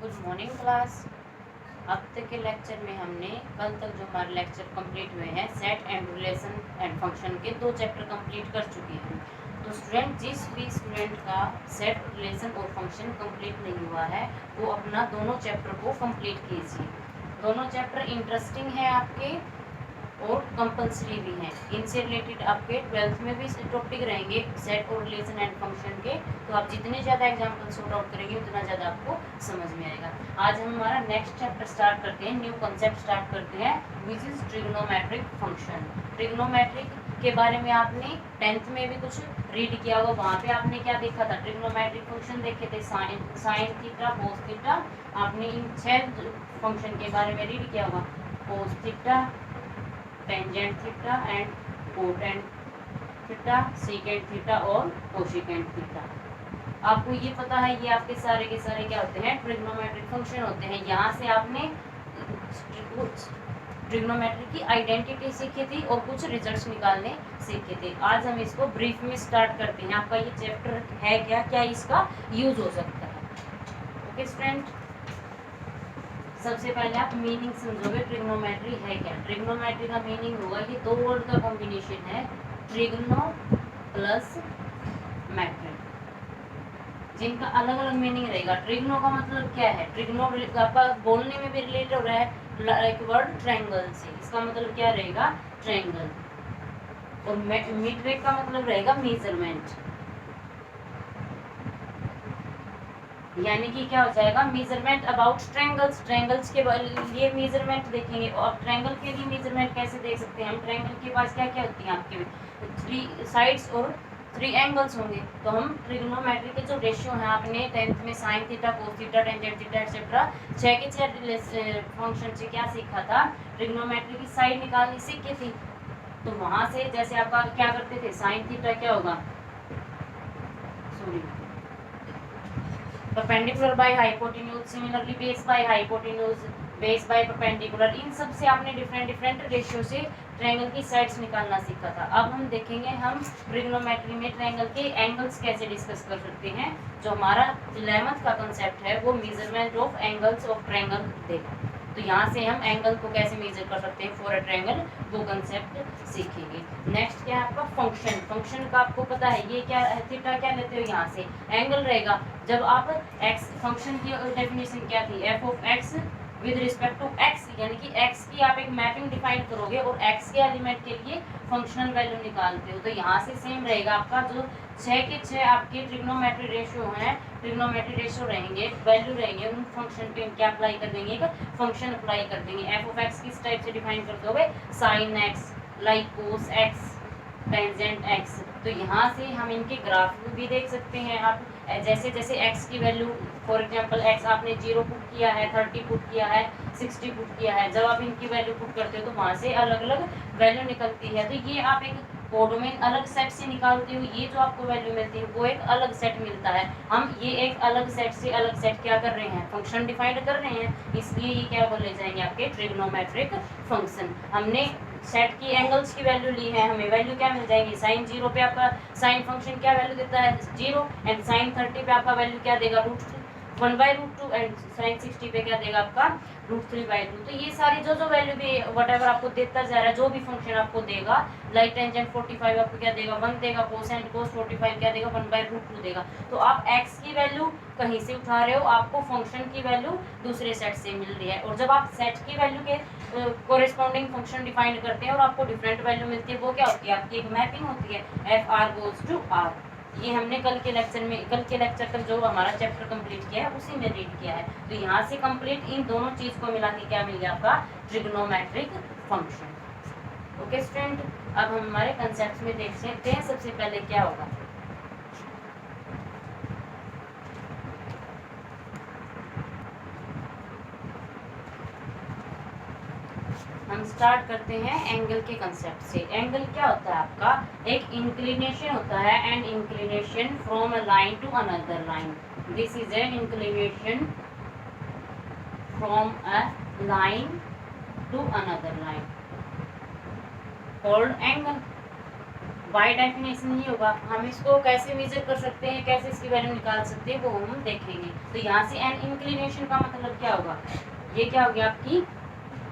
Good morning class. अब तक के लेक्चर में हमने कल तक जो हमारे लेक्चर कंप्लीट हुए हैं set and relation and function के 2 चैप्टर कंप्लीट कर चुके हैं। तो स्टूडेंट, जिस भी स्टूडेंट का सेट रिलेशन और फंक्शन कंप्लीट नहीं हुआ है वो अपना दोनों चैप्टर को कंप्लीट कीजिए। दोनों चैप्टर इंटरेस्टिंग है आपके और कंपलसरी भी हैं। इनसे रिलेटेड आपके 12th में भी टॉपिक रहेंगे सेट और रिलेशन एंड फंक्शन के। तो आप जितने ज़्यादा एग्जाम्पल सॉर्ट आउट करेंगे उतना ज़्यादा आपको समझ में आएगा। आज हम हमारा नेक्स्ट चैप्टर स्टार्ट करते हैं, न्यू कॉन्सेप्ट स्टार्ट करते हैं, which is trigonometric function. Trigonometric के बारे में आपने 10th में भी कुछ रीड किया होगा। वहाँ पे आपने क्या देखा था? ट्रिग्नोमेट्रिक फंक्शन देखे थे, साइन थीटा, कोस थीटा। आपने इन 6 फंक्शन के बारे में रीड किया होगा, cos theta, tangent theta and quotient theta, secant theta और कोशिकेंट थीटा। आपको ये पता है ये आपके सारे के सारे क्या होते हैं? ट्रिग्नोमेट्रिक फंक्शन होते हैं। यहाँ से आपने ट्रिग्नोमेट्री की आइडेंटिटी सीखी थी और कुछ रिजल्ट्स निकालने सीखे थे। आज हम इसको ब्रीफ में स्टार्ट करते हैं। आपका ये चैप्टर है क्या क्या इसका यूज हो सकता है। ओके स्टूडेंट, सबसे पहले आप मीनिंग समझोगे ट्रिग्नोमेट्री है क्या। ट्रिग्नोमेट्री का मीनिंग होगा, ये 2 वर्ड का कॉम्बिनेशन है, ट्रिग्नो प्लस मैट्रिक, जिनका अलग अलग मीनिंग रहेगा। ट्रिग्नो का मतलब क्या है? ट्रिग्नो आपका बोलने में भी रिलेट हो रहा है एक वर्ड ट्रायंगल से। इसका मतलब क्या रहेगा? ट्रायंगल। और मीट्रिक का मतलब रहेगा मेजरमेंट, यानी कि क्या हो जाएगा? Measurement about triangles. ट्रायंगल्स के लिए मेजरमेंट देखेंगे। और ट्रायंगल के लिए मेजरमेंट कैसे देख सकते हैं हम? ट्रायंगल के पास क्या क्या होती हैं आपके? 3 साइड्स और 3 एंगल्स होंगे। तो हम ट्रिग्नोमेट्री के जो रेशियो हैं, आपने 10th में sine theta, cos theta, tangent theta etcetera 6 के 6 फंक्शन से क्या सीखा था? ट्रिग्नोमेट्री की साइड निकालनी सीखी थी। तो वहां से जैसे आपका क्या करते थे, साइन थीटा क्या होगा, sorry, perpendicular by hypotenuse, similarly base by hypotenuse, base by perpendicular. इन सब से आपने डिफरेंट रेशियो से ट्रायंगल की साइड्स निकालना सीखा था। अब हम देखेंगे हम ट्रिग्नोमेट्री में ट्रायंगल के एंगल्स कैसे डिस्कस कर सकते हैं। जो हमारा 11th का कंसेप्ट है वो measurement of angles of triangle देगा। तो यहाँ से हम एंगल को कैसे मेजर कर सकते हैं फॉर अ ट्रायंगल, वो कंसेप्ट सीखेंगे। नेक्स्ट क्या है आपका? फंक्शन। फंक्शन का आपको पता है ये क्या है? थीटा क्या लेते हो? यहाँ से एंगल रहेगा। जब आप एक्स, फंक्शन की डेफिनेशन क्या थी? F of X with respect to X, यानी कि एक्स की आप एक मैपिंग डिफाइन करोगे और एक्स के एलिमेंट के लिए फंक्शनल वैल्यू निकालते हो। तो यहाँ से सेम रहेगा आपका, जो 6 के 6 आपके ट्रिग्नोमेट्री रेशियो हैं, ट्रिग्नोमेट्री रेशियो रहेंगे, वैल्यू रहेंगे, उन फंक्शन पे क्या अप्लाई कर देंगे? एक फंक्शन अप्लाई कर देंगे। एफ ऑफ एक्स किस टाइप से डिफाइन कर दोगे? Sine x, like cos x, tangent x. तो यहाँ से हम इनके ग्राफ भी देख सकते हैं। आप जैसे जैसे x की वैल्यू, फॉर एग्जांपल x आपने 0 पुट किया है, 30 पुट किया है, 60 पुट किया है, जब आप इनकी वैल्यू पुट करते हो तो वहाँ से अलग अलग वैल्यू निकलती है। तो ये आप एक कोड में अलग सेट से निकालते हो, ये जो आपको वैल्यू मिलती है वो एक अलग सेट मिलता है। हम ये एक अलग सेट से अलग सेट क्या कर रहे हैं? फंक्शन डिफाइन कर रहे हैं, इसलिए ये क्या बोले जाएंगे? आपके ट्रिग्नोमेट्रिक फंक्शन। हमने सेट की एंगल्स की वैल्यू ली है, हमें वैल्यू क्या मिल जाएगी? साइन 0 पे आपका साइन फंक्शन क्या वैल्यू देता है? 0। एंड साइन 30 पे आपका वैल्यू क्या देगा? √1/√2। एंड साइन 60 पे क्या देगा आपका? √3/2। तो ये सारी जो वैल्यू भी वटएवर आपको देता जा रहा है, जो भी फंक्शन आपको देगा, लाइक टेंजेंट 45 आपको क्या देगा? 1 देगा। कोसेंट कोस 45 क्या देगा? 1/√2 देगा। तो आप x की वैल्यू कहीं से उठा रहे हो, आपको फंक्शन की वैल्यू दूसरे सेट से मिल रही है। और जब आप सेट की वैल्यू के कोरेस्पॉन्डिंग फंक्शन डिफाइन करते हैं और आपको डिफरेंट वैल्यू मिलती है, वो क्या होती है? आपकी एक मैपिंग होती है, F R goes to R. ये हमने कल के लेक्चर तक जो हमारा चैप्टर कंप्लीट किया है उसी में रीड किया है। तो यहाँ से कंप्लीट इन दोनों चीज को मिला के क्या मिल गया? आपका ट्रिग्नोमेट्रिक फंक्शन। ओके स्टूडेंट, अब हम हमारे कंसेप्ट में देख सकते हैं। सबसे पहले क्या होगा? हम स्टार्ट करते हैं एंगल के कंसेप्ट से। एंगल क्या होता है आपका? एक इंक्लिनेशन होता है, and inclination from a line to another line. This is an inclination from a line to another line called angle. By definition ही होगा। हम इसको कैसे मेजर कर सकते हैं, कैसे इसकी वैल्यू निकाल सकते हैं, वो हम देखेंगे। तो यहाँ से एन इंक्लिनेशन का मतलब क्या होगा, ये क्या हो गया आपकी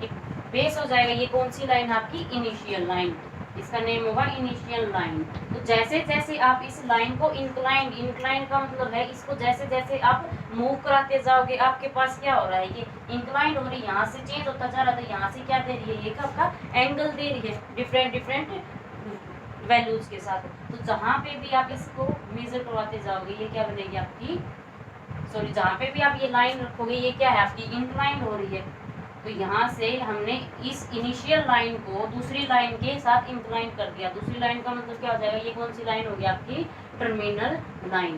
एक बेस हो जाएगा। ये कौन सी लाइन, आपकी इनिशियल लाइन, इसका नेम होगा इनिशियल लाइन। तो जैसे जैसे आप इस लाइन को इंक्लाइन, इंक्लाइन का मतलब है इसको जैसे जैसे आप मूव कराते जाओगे, आपके पास क्या हो रहा है, ये इंक्लाइन हो रही है, यहाँ से चेंज होता जा रहा था, यहाँ से क्या दे रही है, ये आपका एंगल दे रही है डिफरेंट डिफरेंट वैल्यूज के साथ। तो जहाँ पे भी आप इसको मेजर करवाते जाओगे, ये क्या बनेगी आपकी, सॉरी, जहाँ पे भी आप ये लाइन रखोगे, ये क्या है आपकी इंक्लाइन हो रही है। तो यहाँ से हमने इस इनिशियल लाइन को दूसरी लाइन के साथ इंक्लाइन कर दिया। दूसरी लाइन का मतलब क्या हो जाएगा, ये कौन सी लाइन होगी आपकी, टर्मिनल लाइन।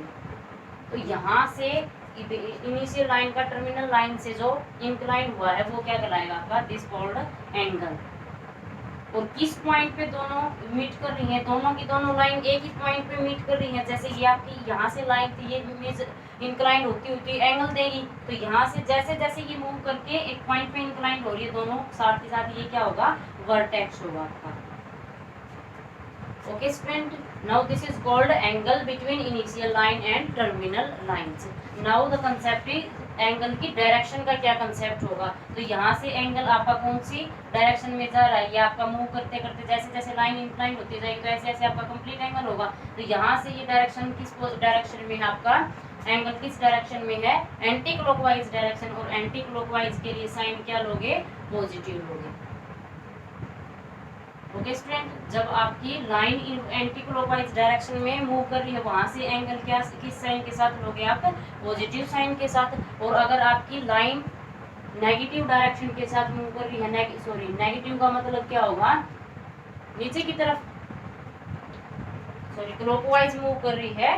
तो यहाँ से इनिशियल लाइन का टर्मिनल लाइन से जो इंक्लाइन हुआ है वो क्या कहलाएगा आपका, दिस कॉल्ड एंगल। और किस पॉइंट पे दोनों मीट कर रही हैं, दोनों की दोनों लाइन एक ही पॉइंट पे मीट कर रही हैं। जैसे ये आपकी यहाँ से लाइन थी, ये इंक्लाइन होती होती एंगल देगी। तो यहाँ से जैसे जैसे ये मूव करके एक पॉइंट पे इंक्लाइन हो रही है, दोनों साथ ही साथ ये क्या होगा, वर्टेक्स होगा आपका। Okay student, now this is called angle between initial line and terminal lines. Now the concept is angle की डायरेक्शन का क्या कंसेप्ट होगा। तो यहाँ से एंगल आपका कौन सी डायरेक्शन में जा रहा है, ये आपका मूव करते करते जैसे जैसे लाइन इंक्लाइन होती जाएगी तो ऐसे ऐसे आपका कंप्लीट एंगल होगा। तो यहाँ से ये डायरेक्शन किस डायरेक्शन में है, आपका एंगल किस डायरेक्शन में है, एंटी क्लॉकवाइज डायरेक्शन। और एंटी क्लॉकवाइज के लिए साइन क्या लोगे, पॉजिटिव लोगे। ओके स्टूडेंट, जब आपकी लाइन एंटी क्लॉकवाइज डायरेक्शन में मूव कर रही है, वहां से एंगल क्या किस साइन के साथ लोगे आप, पॉजिटिव साइन के साथ। और अगर आपकी लाइन नेगेटिव डायरेक्शन के साथ मूव कर रही है, नेगेटिव का मतलब क्या होगा, नीचे की तरफ, क्लॉकवाइज मूव कर रही है,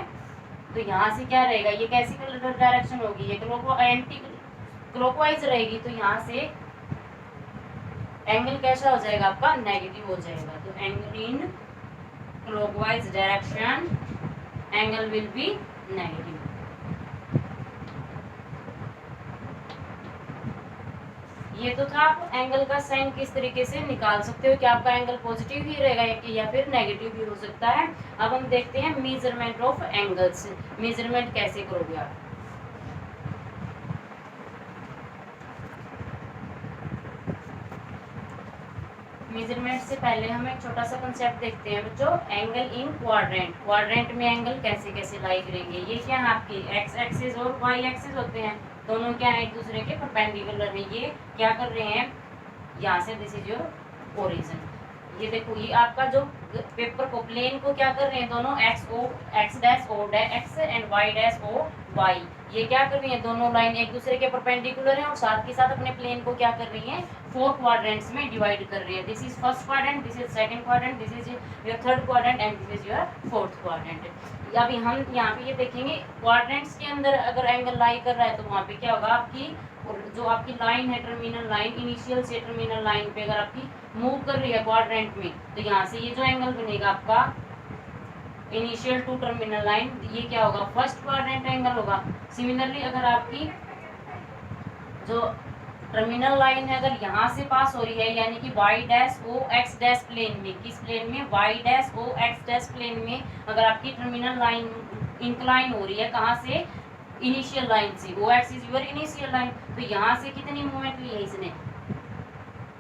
तो यहाँ से क्या रहेगा, ये कैसी डायरेक्शन होगी, ये एंटी क्लॉकवाइज रहेगी। तो यहाँ से एंगल कैसा हो जाएगा आपका, नेगेटिव हो जाएगा। तो angle in clockwise direction angle will be negative. ये तो था आप एंगल का साइन किस तरीके से निकाल सकते हो कि आपका एंगल पॉजिटिव ही रहेगा या फिर नेगेटिव भी हो सकता है। अब हम देखते हैं मेजरमेंट ऑफ एंगल्स, मेजरमेंट कैसे करोगे आप। मेजरमेंट से पहले हम एक छोटा सा कंसेप्ट देखते हैं बच्चों, एंगल इन क्वाड्रेंट। क्वाड्रेंट में एंगल कैसे कैसे लाई करेंगे, ये क्या है आपकी एक्स एक्सिस और वाई एक्सिस होते हैं, दोनों क्या है एक दूसरे के परपेंडिकुलर है। ये क्या कर रहे हैं, यहाँ से दिस इज योर ओरिजिन। ये देखो, ये आपका जो पेपर को प्लेन को क्या कर रहे हैं, दोनों X dash O dash X and Y dash O Y, ये क्या कर रही है, दोनों लाइन एक दूसरे के परपेंडिकुलर है और साथ के साथ अपने प्लेन को क्या कर रही है, 4 क्वाड्रेंट्स में डिवाइड कर रही है। This is first quadrant, this is second quadrant, this is your third quadrant and this is your fourth quadrant. अभी हम यहाँ पे ये देखेंगे क्वाड्रेंट्स के अंदर अगर एंगल लाई कर रहा है तो वहाँ पे क्या होगा, आपकी जो आपकी लाइन है टर्मिनल लाइन, इनिशियल से टर्मिनल लाइन पे अगर आपकी मूव कर रही है क्वाड्रेंट में, तो यहाँ से ये जो एंगल बनेगा आपका इनिशियल टू टर्मिनल लाइन, ये क्या होगा, फर्स्ट क्वाड्रेंट एंगल होगा। सिमिलरली अगर आपकी जो टर्मिनल लाइन है अगर यहाँ से पास हो रही है, यानी कि Y dash O X dash plane में, किस प्लेन में, Y dash O X dash plane में अगर आपकी टर्मिनल लाइन इंक्लाइन हो रही है, कहाँ से, इनिशियल लाइन से, O X is your initial line. तो यहाँ से कितनी मूवमेंट ली है इसने,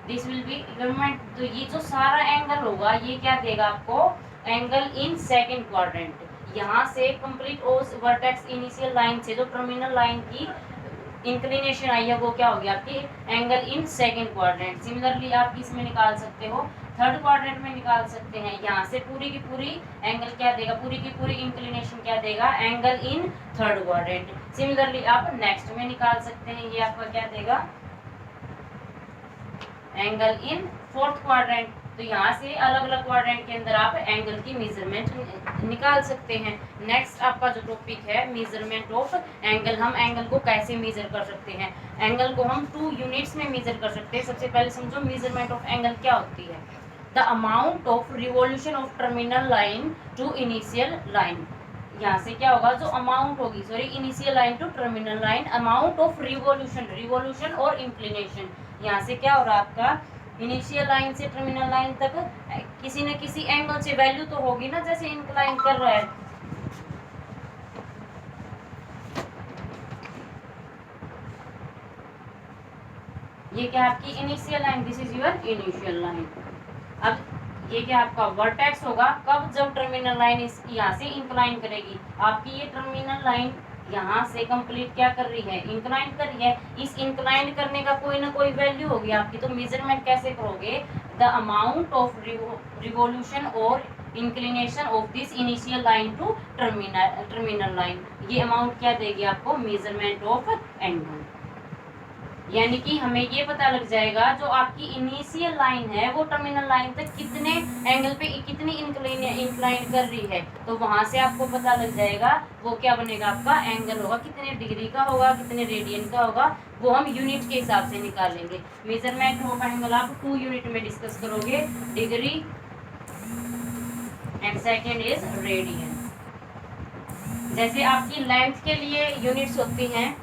दिस विल बी मूवमेंट। तो ये जो सारा एंगल होगा ये क्या देगा आपको, एंगल इन सेकंड क्वाड्रेंट। यहाँ से कंप्लीट वर्टेक्स इनिशियल लाइन से जो टर्मिनल लाइन की इंक्लिनेशन आई है वो क्या होगी आपकी, angle in second quadrant. Similarly आप इसमें निकाल सकते हो, थर्ड क्वाड्रेंट में निकाल सकते हैं। यहाँ से पूरी की पूरी एंगल क्या देगा, पूरी की पूरी इंक्लिनेशन क्या देगा, angle in third quadrant. Similarly आप नेक्स्ट में निकाल सकते हैं, ये आपका क्या देगा, एंगल इन फोर्थ क्वाड्रेंट। तो यहाँ से अलग अलग क्वाड्रेंट के अंदर आप एंगल की मेजरमेंट निकाल सकते हैं। नेक्स्ट आपका जो टॉपिक है मेजरमेंट ऑफ एंगल, हम एंगल को कैसे मेजर कर सकते हैं। एंगल को हम 2 यूनिट्स में मेजर कर सकते हैं। सबसे पहले समझो मेजरमेंट ऑफ एंगल क्या होती है, the amount of revolution of terminal line to initial line. यहाँ से क्या होगा, जो अमाउंट होगी, sorry, initial line to terminal line, amount of revolution, revolution और इंक्लिनेशन। यहाँ से क्या हो रहा है आपका, इनिशियल लाइन से टर्मिनल लाइन तक किसी न किसी एंगल से वैल्यू तो होगी ना, जैसे इंक्लाइन कर रहा है। ये क्या आपकी initial line, this is your initial line. अब ये क्या आपका वर्टेक्स होगा कब, जब टर्मिनल लाइन इस यहाँ से इंक्लाइन करेगी। आपकी ये टर्मिनल लाइन यहाँ से कंप्लीट क्या कर रही है, इंक्लाइन कर रही है। इस इंक्लाइन करने का कोई ना कोई वैल्यू होगी आपकी, तो मेजरमेंट कैसे करोगे, द अमाउंट ऑफ रिवोल्यूशन और inclination of this initial line to terminal line. ये अमाउंट क्या देगी आपको, मेजरमेंट ऑफ एंगल। यानी कि हमें ये पता लग जाएगा जो आपकी इनिशियल लाइन है वो टर्मिनल लाइन तक कितने एंगल पे कितनी इंक्लाइन कर रही है, तो वहां से आपको पता लग जाएगा वो क्या बनेगा, आपका एंगल होगा कितने डिग्री का होगा, कितने रेडियन का होगा, वो हम यूनिट के हिसाब से निकालेंगे। मेजरमेंट ऑफ एंगल आप 2 यूनिट में डिस्कस करोगे, degree and second is radian. जैसे आपकी लेंथ के लिए यूनिट्स होती हैं,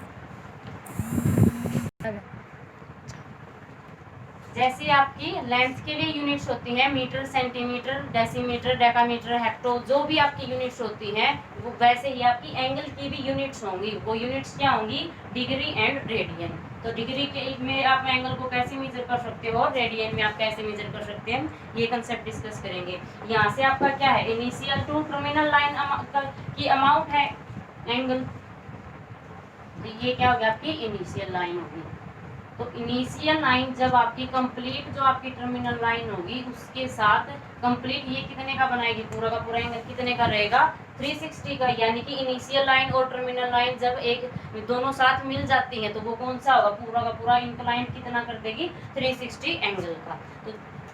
जैसे आपकी लेंथ के लिए यूनिट्स होती हैं metre, centimetre, decimetre, decametre, hecto, जो भी आपकी यूनिट्स होती हैं वो वैसे ही आपकी एंगल की भी यूनिट्स होंगी। वो यूनिट्स क्या होंगी, डिग्री एंड रेडियन। तो डिग्री के में आप एंगल को कैसे मेजर कर सकते हो, रेडियन में आप कैसे मेजर कर सकते हैं, ये कंसेप्ट डिस्कस करेंगे। यहाँ से आपका क्या है, इनिशियल टू टर्मिनल लाइन की अमाउंट है एंगल, ये क्या होगी आपकी इनिशियल लाइन होगी। तो इनिशियल लाइन जब आपकी कंप्लीट जो आपकी टर्मिनल लाइन होगी उसके साथ कंप्लीट ये कितने का बनाएगी, पूरा का पूरा एंगल कितने का रहेगा, 360 का। यानी कि इनिशियल लाइन और टर्मिनल लाइन जब एक दोनों साथ मिल जाती हैं तो वो कौन सा होगा, पूरा का पूरा इंक्लाइन कितना कर देगी, 360 एंगल का। तो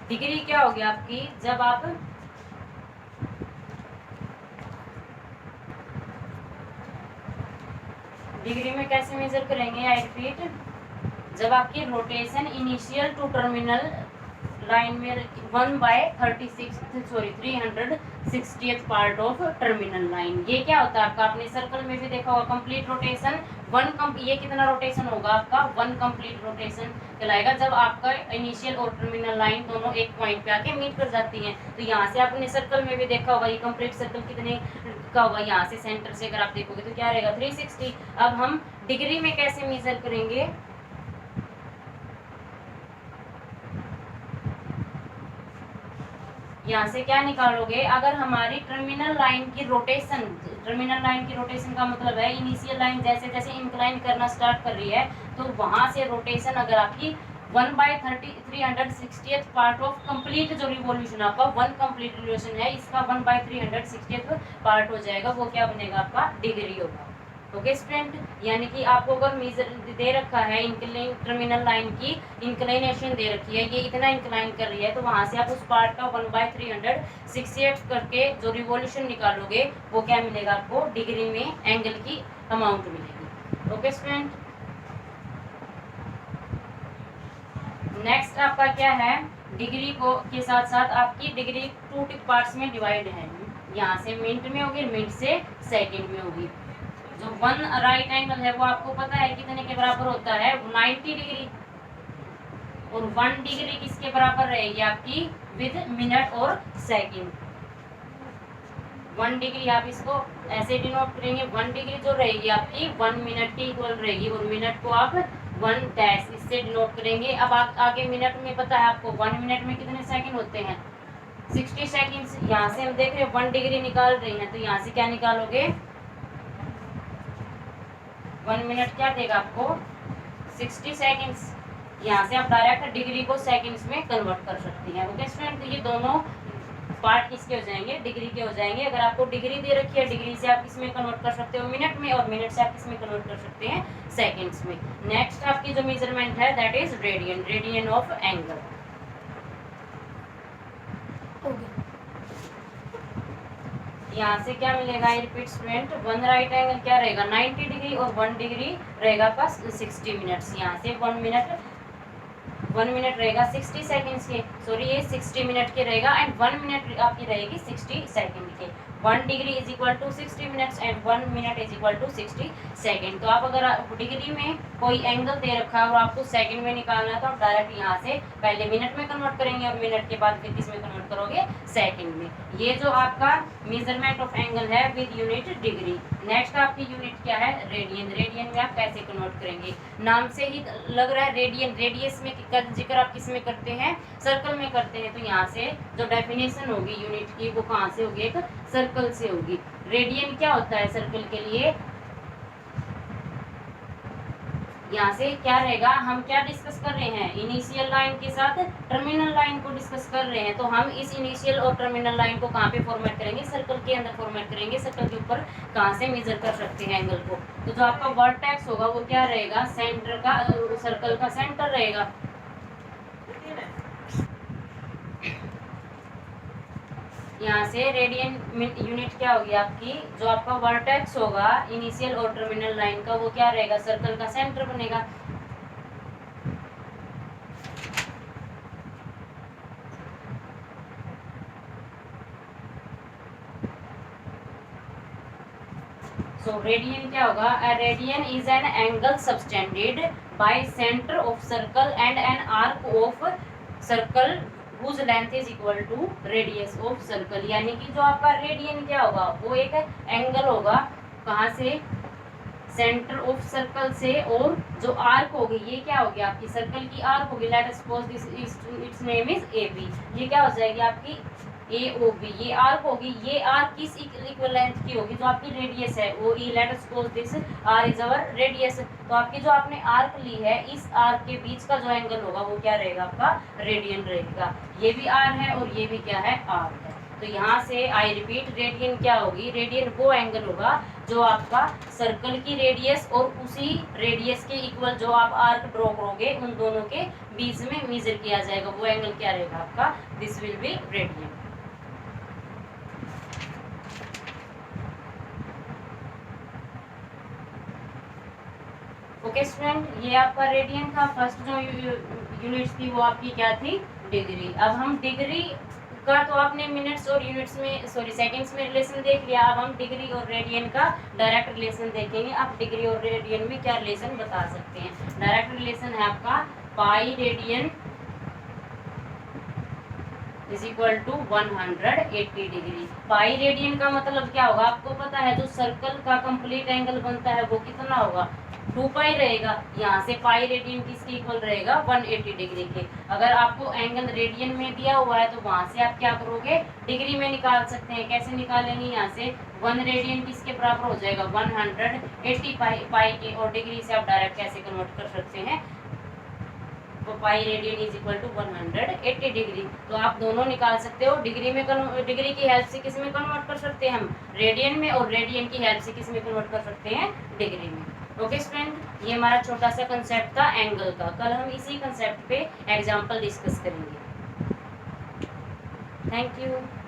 डिग्री क्या होगी आपकी, जब आप डिग्री में कैसे मेजर करेंगे, आई रिपीट, जब आपकी rotation initial to terminal line में 360th part of terminal line. ये क्या होता है आपका, आपने सर्कल में भी देखा होगा, कंप्लीट रोटेशन ये कितना रोटेशन होगा आपका, 1 कंप्लीट रोटेशन कहलाएगा जब आपका इनिशियल और टर्मिनल लाइन दोनों एक पॉइंट पे आके मीट कर जाती हैं। तो यहाँ से आपने सर्कल में भी देखा होगा, ये कंप्लीट सर्कल कितने का होगा, यहाँ से सेंटर से अगर आप देखोगे तो क्या रहेगा, 360। अब हम डिग्री में कैसे मेजर करेंगे, यहाँ से क्या निकालोगे, अगर हमारी टर्मिनल लाइन की रोटेशन का मतलब है इनिशियल लाइन जैसे जैसे इंक्लाइन करना स्टार्ट कर रही है तो वहां से रोटेशन अगर आपकी 1/360th पार्ट ऑफ कंप्लीट जो रिवॉल्यूशन आपका 1 कंप्लीट रिवॉल्यूशन है इसका 1/360th पार्ट हो जाएगा, वो क्या बनेगा आपका, डिग्री होगा। ओके स्टूडेंट, यानी कि आपको अगर मेजर दे रखा है इंक्लाइन टर्मिनल लाइन की इंक्लाइनेशन दे रखी है, ये इतना इंक्लाइन कर रही है, तो वहां से आप उस पार्ट का 1/360 करके जो रिवॉल्यूशन निकालोगे वो क्या मिलेगा आपको, डिग्री में एंगल की अमाउंट मिलेगी। ओके स्टूडेंट, नेक्स्ट आपका क्या है, डिग्री को के साथ साथ आपकी डिग्री 2 पार्ट्स में डिवाइड है। यहाँ से मिनट में होगी, मिनट से सेकंड में होगी। जो 1 राइट एंगल है वो आपको पता है कितने के बराबर होता है, 90 डिग्री, और 1 डिग्री किसके बराबर रहेगी आपकी, विद मिनट और सेकंड। 1 डिग्री आप इसको ऐसे डिनोट करेंगे, 1 डिग्री जो रहेगी आपकी 1 मिनट की इक्वल रहेगी, और मिनट को आप 1 डैश इससे डिनोट करेंगे। अब आप आगे मिनट में पता है आपको 1 मिनट में कितने सेकंड होते हैं, 60 सेकंड्स। यहाँ से हम देख रहे हैं 1 डिग्री निकाल रहे हैं, तो यहाँ से क्या निकालोगे, 1 मिनट क्या देगा आपको, 60 सेकंड्स। यहाँ से आप डायरेक्ट डिग्री को सेकंड्स में कन्वर्ट कर सकते हैं। ओके स्टूडेंट, ये दोनों पार्ट किसके हो जाएंगे, डिग्री के हो जाएंगे। अगर आपको डिग्री दे रखी है, डिग्री से आप किसमें कन्वर्ट कर सकते हो, मिनट में, और मिनट से आप किसमें कन्वर्ट कर सकते हैं, सेकंड्स में। नेक्स्ट आपकी जो मेजरमेंट है that is radian, radian of angle. यहाँ से क्या मिलेगा, रिपीट स्टूडेंट, 1 राइट एंगल क्या रहेगा 90 डिग्री, और 1 डिग्री रहेगा आपका 60 मिनट्स। यहाँ से 1 मिनट रहेगा 60 सेकंड्स के, सॉरी ये 60 मिनट के रहेगा, एंड 1 मिनट आपकी रहेगी 60 सेकंड के। 1 degree is equal to 60 minutes and 1 minute is equal to 60 second. तो आप अगर डिग्री में कोई एंगल दे रखा है और आपको सेकंड में निकालना है तो आप डायरेक्ट यहाँ से पहले मिनट में कन्वर्ट करेंगे और मिनट के बाद फिर किस में कन्वर्ट करोगे, सेकंड में। ये जो आपका मेजरमेंट ऑफ एंगल है विद यूनिट डिग्री। नेक्स्ट आपकी यूनिट क्या है, रेडियन। रेडियन में आप कैसे कन्वर्ट करेंगे, नाम से ही लग रहा है रेडियन, रेडियस में का जिक्र आप किस में करते हैं, सर्कल में करते हैं। तो यहाँ से जो डेफिनेशन होगी यूनिट की वो कहाँ से होगी, एक सर्कल से होगी। रेडियन क्या होता है सर्कल के लिए, यहाँ से क्या रहेगा, हम क्या डिस्कस कर रहे हैं, इनिशियल लाइन के साथ टर्मिनल लाइन को डिस्कस कर रहे हैं। तो हम इस इनिशियल और टर्मिनल लाइन को कहाँ पे फॉर्मेट करेंगे, सर्कल के अंदर फॉर्मेट करेंगे। सर्कल के ऊपर कहाँ से मेजर कर सकते हैं एंगल को। तो जो आपका वर्टेक्स होगा वो क्या रहेगा, सेंटर का, सर्कल का सेंटर रहेगा। यहाँ से रेडियन यूनिट क्या होगी आपकी, जो आपका वर्टेक्स होगा इनिशियल और टर्मिनल लाइन का वो क्या रहेगा, सर्कल का सेंटर बनेगा। सो रेडियन क्या होगा, a radian is an angle subtended by centre of circle and an arc of circle whose length is equal to radius of circle। यानी कि जो आपका रेडियन क्या होगा, वो एक एंगल होगा कहाँ से, सेंटर ऑफ सर्कल से, और जो आर्क होगी ये क्या होगी आपकी, सर्कल की आर्क होगी, let us suppose this its name is A B. ये क्या हो जाएगी आपकी ए ओ बी, ये आर्क होगी। ये आर्क किस इक्वल लेंथ की होगी, जो आपकी रेडियस है वो ई, let us suppose this R is our radius. तो आपकी जो आपने आर्क ली है, इस आर्क के बीच का जो एंगल होगा वो क्या रहेगा आपका, रेडियन रहेगा। ये भी आर है और ये भी क्या है, आर है। तो यहाँ से आई रिपीट, रेडियन क्या होगी, रेडियन वो एंगल होगा जो आपका सर्कल की रेडियस और उसी रेडियस के इक्वल जो आप आर्क ड्रॉ करोगे उन दोनों के बीच में मेजर किया जाएगा, वो एंगल क्या रहेगा आपका, this will be radian. Okay student, ये आपका रेडियन था। फर्स्ट जो यूनिट्स थी वो आपकी क्या थी, डिग्री। अब हम डिग्री का तो आपने मिनट्स और यूनिट्स में, सॉरी सेकंड्स में रिलेशन देख लिया। अब हम डिग्री और रेडियन का डायरेक्ट रिलेशन देखेंगे। आप डिग्री और रेडियन में क्या रिलेशन बता सकते हैं। डायरेक्ट रिलेशन है आपका pi radian is equal to 180 degree. Pi radian का मतलब क्या होगा, आपको पता है जो सर्कल का कंप्लीट एंगल बनता है वो कितना होगा, 2 पाई रहेगा। यहाँ से पाई रेडियन किसके इक्वल रहेगा, 180 डिग्री के। अगर आपको एंगल रेडियन में दिया हुआ है तो वहाँ से आप क्या करोगे, डिग्री में निकाल सकते हैं। कैसे निकालेंगे, यहाँ से 1 रेडियन किसके बराबर हो जाएगा, 180 पाई के, और डिग्री से आप डायरेक्ट कैसे कन्वर्ट कर सकते हैं, तो pi radian is equal to 180 degree. तो आप दोनों निकाल सकते हो। डिग्री में डिग्री की हेल्प से किस में कन्वर्ट कर सकते हैं हम, रेडियन में, और रेडियन की हेल्प से किस में कन्वर्ट कर सकते हैं, डिग्री में। ओके स्टूडेंट, ये हमारा छोटा सा कंसेप्ट था एंगल का। कल हम इसी कंसेप्ट पे एग्जांपल डिस्कस करेंगे। Thank you.